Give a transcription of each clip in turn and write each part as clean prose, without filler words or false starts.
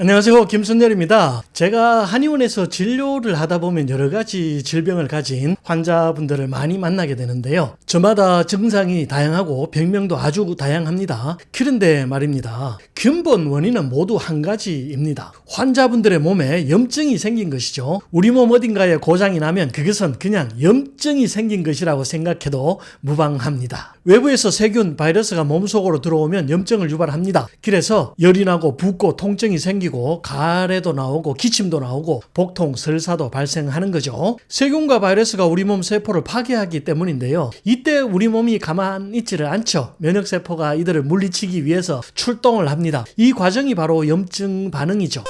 안녕하세요. 김순열입니다. 제가 한의원에서 진료를 하다 보면 여러 가지 질병을 가진 환자분들을 많이 만나게 되는데요. 저마다 증상이 다양하고 병명도 아주 다양합니다. 그런데 말입니다. 근본 원인은 모두 한 가지입니다. 환자분들의 몸에 염증이 생긴 것이죠. 우리 몸 어딘가에 고장이 나면 그것은 그냥 염증이 생긴 것이라고 생각해도 무방합니다. 외부에서 세균, 바이러스가 몸속으로 들어오면 염증을 유발합니다. 그래서 열이 나고 붓고 통증이 생기고 가래도 나오고 기침도 나오고 복통, 설사도 발생하는 거죠. 세균과 바이러스가 우리 몸 세포를 파괴하기 때문인데요. 이때 우리 몸이 가만히 있지를 않죠. 면역세포가 이들을 물리치기 위해서 출동을 합니다. 이 과정이 바로 염증 반응이죠.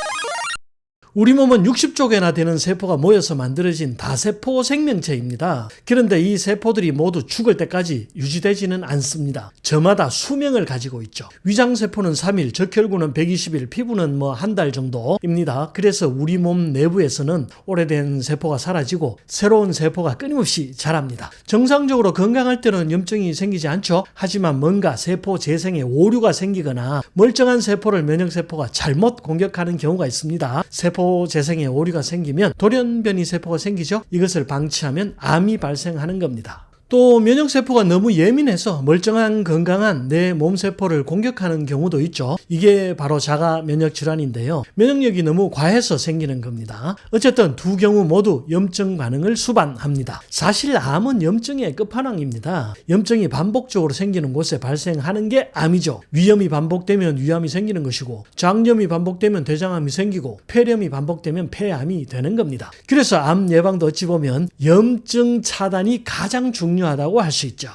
우리 몸은 60쪽이나 되는 세포가 모여서 만들어진 다세포 생명체입니다. 그런데 이 세포들이 모두 죽을 때까지 유지되지는 않습니다. 저마다 수명을 가지고 있죠. 위장세포는 3일, 적혈구는 120일, 피부는 한 달 정도입니다. 그래서 우리 몸 내부에서는 오래된 세포가 사라지고 새로운 세포가 끊임없이 자랍니다. 정상적으로 건강할 때는 염증이 생기지 않죠. 하지만 뭔가 세포 재생에 오류가 생기거나 멀쩡한 세포를 면역세포가 잘못 공격하는 경우가 있습니다. 세포 재생에 오류가 생기면 돌연변이 세포가 생기죠. 이것을 방치하면 암이 발생하는 겁니다. 또 면역세포가 너무 예민해서 멀쩡한 건강한 내 몸세포를 공격하는 경우도 있죠. 이게 바로 자가 면역질환인데요. 면역력이 너무 과해서 생기는 겁니다. 어쨌든 두 경우 모두 염증 반응을 수반합니다. 사실 암은 염증의 끝판왕입니다. 염증이 반복적으로 생기는 곳에 발생하는 게 암이죠. 위염이 반복되면 위암이 생기는 것이고 장염이 반복되면 대장암이 생기고 폐렴이 반복되면 폐암이 되는 겁니다. 그래서 암 예방도 어찌 보면 염증 차단이 가장 중요하다고 할 수 있죠.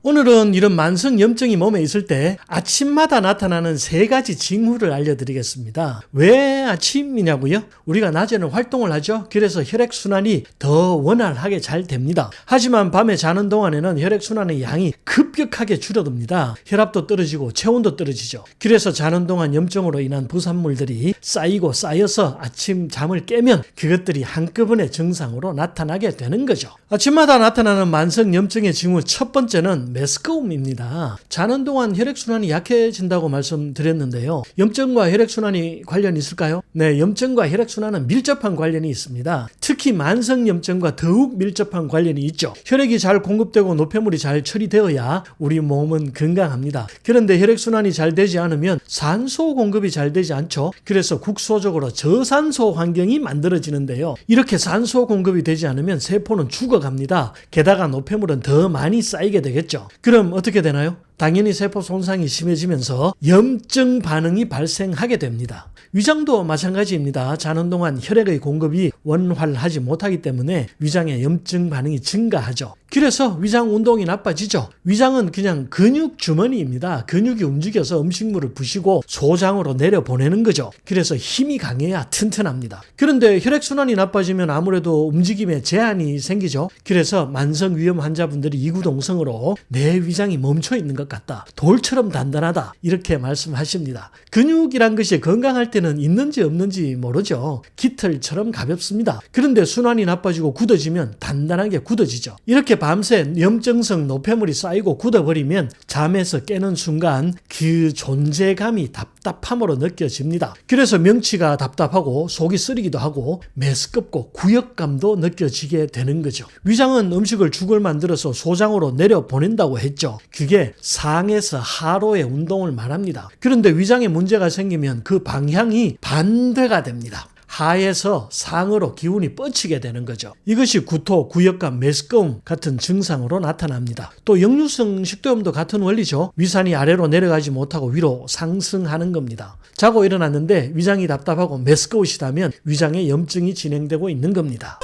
오늘은 이런 만성 염증이 몸에 있을 때 아침마다 나타나는 3가지 징후를 알려드리겠습니다. 왜 아침이냐고요? 우리가 낮에는 활동을 하죠. 그래서 혈액순환이 더 원활하게 잘 됩니다. 하지만 밤에 자는 동안에는 혈액순환의 양이 급격하게 줄어듭니다. 혈압도 떨어지고 체온도 떨어지죠. 그래서 자는 동안 염증으로 인한 부산물들이 쌓이고 쌓여서 아침 잠을 깨면 그것들이 한꺼번에 증상으로 나타나게 되는 거죠. 아침마다 나타나는 만성 염증의 징후 첫 번째는 메스꺼움입니다. 자는 동안 혈액순환이 약해진다고 말씀드렸는데요. 염증과 혈액순환이 관련이 있을까요? 네, 염증과 혈액순환은 밀접한 관련이 있습니다. 특히 만성염증과 더욱 밀접한 관련이 있죠. 혈액이 잘 공급되고 노폐물이 잘 처리되어야 우리 몸은 건강합니다. 그런데 혈액순환이 잘 되지 않으면 산소 공급이 잘 되지 않죠. 그래서 국소적으로 저산소 환경이 만들어지는데요. 이렇게 산소 공급이 되지 않으면 세포는 죽어갑니다. 게다가 노폐물은 더 많이 쌓이게 되겠죠. 그럼 어떻게 되나요? 당연히 세포 손상이 심해지면서 염증 반응이 발생하게 됩니다. 위장도 마찬가지입니다. 자는 동안 혈액의 공급이 원활하지 못하기 때문에 위장의 염증 반응이 증가하죠. 그래서 위장 운동이 나빠지죠. 위장은 그냥 근육 주머니입니다. 근육이 움직여서 음식물을 부시고 소장으로 내려보내는 거죠. 그래서 힘이 강해야 튼튼합니다. 그런데 혈액순환이 나빠지면 아무래도 움직임에 제한이 생기죠. 그래서 만성위염 환자분들이 이구동성으로 내 위장이 멈춰 있는 것 같다. 돌처럼 단단하다. 이렇게 말씀하십니다. 근육이란 것이 건강할 때는 있는지 없는지 모르죠. 깃털처럼 가볍습니다. 그런데 순환이 나빠지고 굳어지면 단단하게 굳어지죠. 이렇게 밤새 염증성 노폐물이 쌓이고 굳어버리면 잠에서 깨는 순간 그 존재감이 답답함으로 느껴집니다. 그래서 명치가 답답하고 속이 쓰리기도 하고 메스껍고 구역감도 느껴지게 되는 거죠. 위장은 음식을 죽을 만들어서 소장으로 내려보낸다고 했죠. 그게 상에서 하로의 운동을 말합니다. 그런데 위장에 문제가 생기면 그 방향이 반대가 됩니다. 하에서 상으로 기운이 뻗치게 되는 거죠. 이것이 구토, 구역감, 메스꺼움 같은 증상으로 나타납니다. 또 역류성 식도염도 같은 원리죠. 위산이 아래로 내려가지 못하고 위로 상승하는 겁니다. 자고 일어났는데 위장이 답답하고 메스꺼우시다면 위장에 염증이 진행되고 있는 겁니다.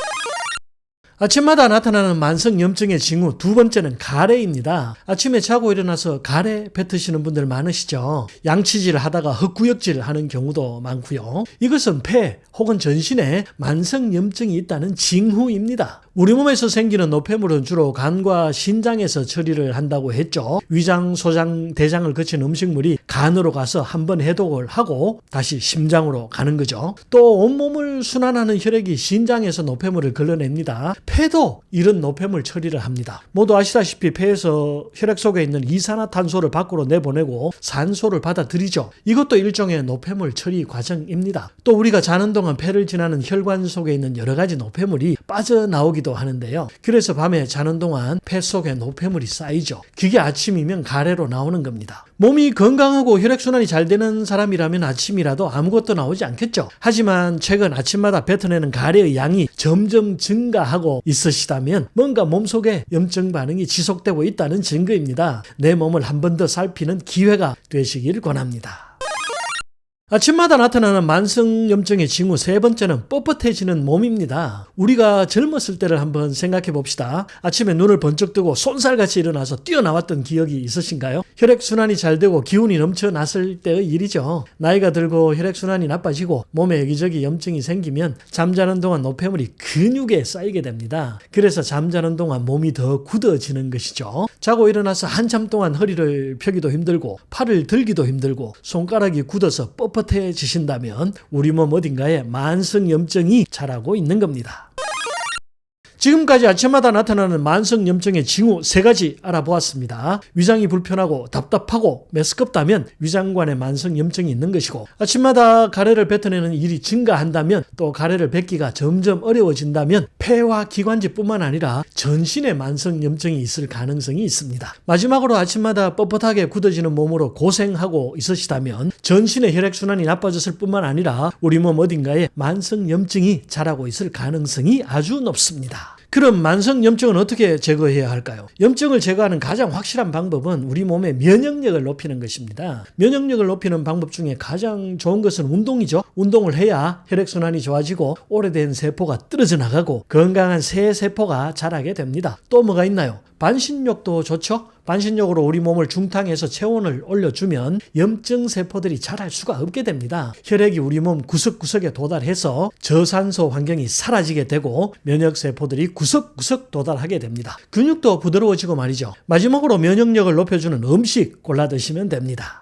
아침마다 나타나는 만성 염증의 징후 두 번째는 가래입니다. 아침에 자고 일어나서 가래 뱉으시는 분들 많으시죠. 양치질 하다가 헛구역질 하는 경우도 많고요. 이것은 폐 혹은 전신에 만성 염증이 있다는 징후입니다. 우리 몸에서 생기는 노폐물은 주로 간과 신장에서 처리를 한다고 했죠. 위장, 소장, 대장을 거친 음식물이 간으로 가서 한번 해독을 하고 다시 심장으로 가는 거죠. 또 온몸을 순환하는 혈액이 신장에서 노폐물을 걸러냅니다. 폐도 이런 노폐물 처리를 합니다. 모두 아시다시피 폐에서 혈액 속에 있는 이산화탄소를 밖으로 내보내고 산소를 받아들이죠. 이것도 일종의 노폐물 처리 과정입니다. 또 우리가 자는 동안 폐를 지나는 혈관 속에 있는 여러 가지 노폐물이 빠져나오기도 하는데요. 그래서 밤에 자는 동안 폐 속에 노폐물이 쌓이죠. 그게 아침이면 가래로 나오는 겁니다. 몸이 건강하고 혈액순환이 잘 되는 사람이라면 아침이라도 아무것도 나오지 않겠죠. 하지만 최근 아침마다 뱉어내는 가래의 양이 점점 증가하고 있으시다면 뭔가 몸속에 염증 반응이 지속되고 있다는 증거입니다. 내 몸을 한 번 더 살피는 기회가 되시길 권합니다. 아침마다 나타나는 만성염증의 징후 세 번째는 뻣뻣해지는 몸입니다. 우리가 젊었을 때를 한번 생각해 봅시다. 아침에 눈을 번쩍 뜨고 쏜살같이 일어나서 뛰어나왔던 기억이 있으신가요? 혈액순환이 잘 되고 기운이 넘쳐났을 때의 일이죠. 나이가 들고 혈액순환이 나빠지고 몸에 여기저기 염증이 생기면 잠자는 동안 노폐물이 근육에 쌓이게 됩니다. 그래서 잠자는 동안 몸이 더 굳어지는 것이죠. 자고 일어나서 한참 동안 허리를 펴기도 힘들고 팔을 들기도 힘들고 손가락이 굳어서 뻣뻣해지신다면 우리 몸 어딘가에 만성염증이 자라고 있는 겁니다. 지금까지 아침마다 나타나는 만성염증의 징후 3가지 알아보았습니다. 위장이 불편하고 답답하고 메스껍다면 위장관에 만성염증이 있는 것이고, 아침마다 가래를 뱉어내는 일이 증가한다면, 또 가래를 뱉기가 점점 어려워진다면 폐와 기관지뿐만 아니라 전신에 만성염증이 있을 가능성이 있습니다. 마지막으로 아침마다 뻣뻣하게 굳어지는 몸으로 고생하고 있으시다면 전신의 혈액순환이 나빠졌을 뿐만 아니라 우리 몸 어딘가에 만성염증이 자라고 있을 가능성이 아주 높습니다. 그럼 만성염증은 어떻게 제거해야 할까요? 염증을 제거하는 가장 확실한 방법은 우리 몸의 면역력을 높이는 것입니다. 면역력을 높이는 방법 중에 가장 좋은 것은 운동이죠. 운동을 해야 혈액순환이 좋아지고 오래된 세포가 떨어져 나가고 건강한 새 세포가 자라게 됩니다. 또 뭐가 있나요? 반신욕도 좋죠? 반신욕으로 우리 몸을 중탕해서 체온을 올려주면 염증 세포들이 자랄 수가 없게 됩니다. 혈액이 우리 몸 구석구석에 도달해서 저산소 환경이 사라지게 되고 면역 세포들이 구석구석 도달하게 됩니다. 근육도 부드러워지고 말이죠. 마지막으로 면역력을 높여주는 음식 골라 드시면 됩니다.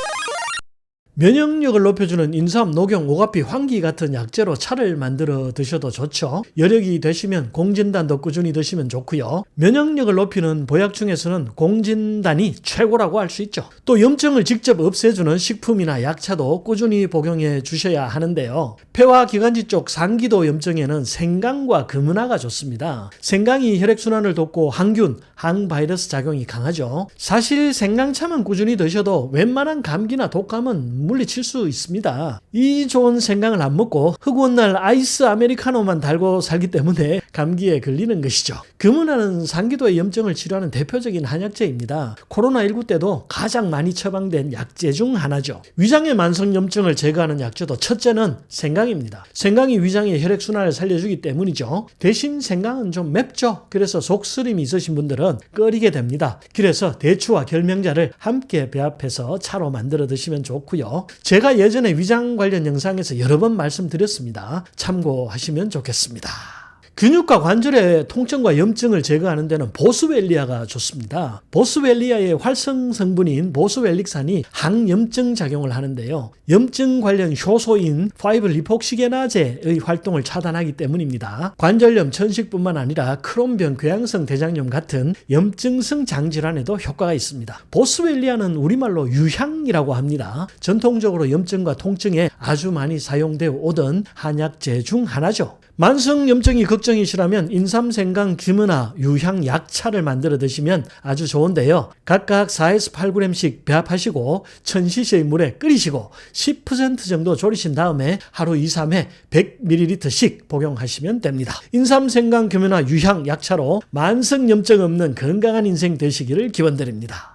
면역력을 높여주는 인삼, 녹용, 오가피, 황기 같은 약재로 차를 만들어 드셔도 좋죠. 여력이 되시면 공진단도 꾸준히 드시면 좋고요. 면역력을 높이는 보약 중에서는 공진단이 최고라고 할 수 있죠. 또 염증을 직접 없애주는 식품이나 약차도 꾸준히 복용해 주셔야 하는데요. 폐와 기관지 쪽 상기도 염증에는 생강과 금은화가 좋습니다. 생강이 혈액순환을 돕고 항균, 항바이러스 작용이 강하죠. 사실 생강차만 꾸준히 드셔도 웬만한 감기나 독감은 물리칠 수 있습니다. 이 좋은 생강을 안 먹고 허구한 날 아이스 아메리카노만 달고 살기 때문에 감기에 걸리는 것이죠. 금은화는 상기도의 염증을 치료하는 대표적인 한약재입니다. 코로나19 때도 가장 많이 처방된 약재 중 하나죠. 위장의 만성염증을 제거하는 약재도 첫째는 생강입니다. 생강이 위장의 혈액순환을 살려주기 때문이죠. 대신 생강은 좀 맵죠. 그래서 속쓰림이 있으신 분들은 끓이게 됩니다. 그래서 대추와 결명자를 함께 배합해서 차로 만들어 드시면 좋고요. 제가 예전에 위장 관련 영상에서 여러 번 말씀드렸습니다. 참고하시면 좋겠습니다. 근육과 관절의 통증과 염증을 제거하는 데는 보스웰리아가 좋습니다. 보스웰리아의 활성 성분인 보스웰릭산이 항염증 작용을 하는데요. 염증 관련 효소인 5-리폭시게나제의 활동을 차단하기 때문입니다. 관절염, 천식뿐만 아니라 크론병, 궤양성 대장염 같은 염증성 장질환에도 효과가 있습니다. 보스웰리아는 우리말로 유향이라고 합니다. 전통적으로 염증과 통증에 아주 많이 사용되어 오던 한약재 중 하나죠. 만성염증이 걱정이시라면 인삼, 생강, 금은화, 유향, 약차를 만들어 드시면 아주 좋은데요. 각각 4에서 8g씩 배합하시고 1000cc의 물에 끓이시고 10% 정도 졸이신 다음에 하루 2, 3회 100ml씩 복용하시면 됩니다. 인삼, 생강, 금은화, 유향, 약차로 만성염증 없는 건강한 인생 되시기를 기원드립니다.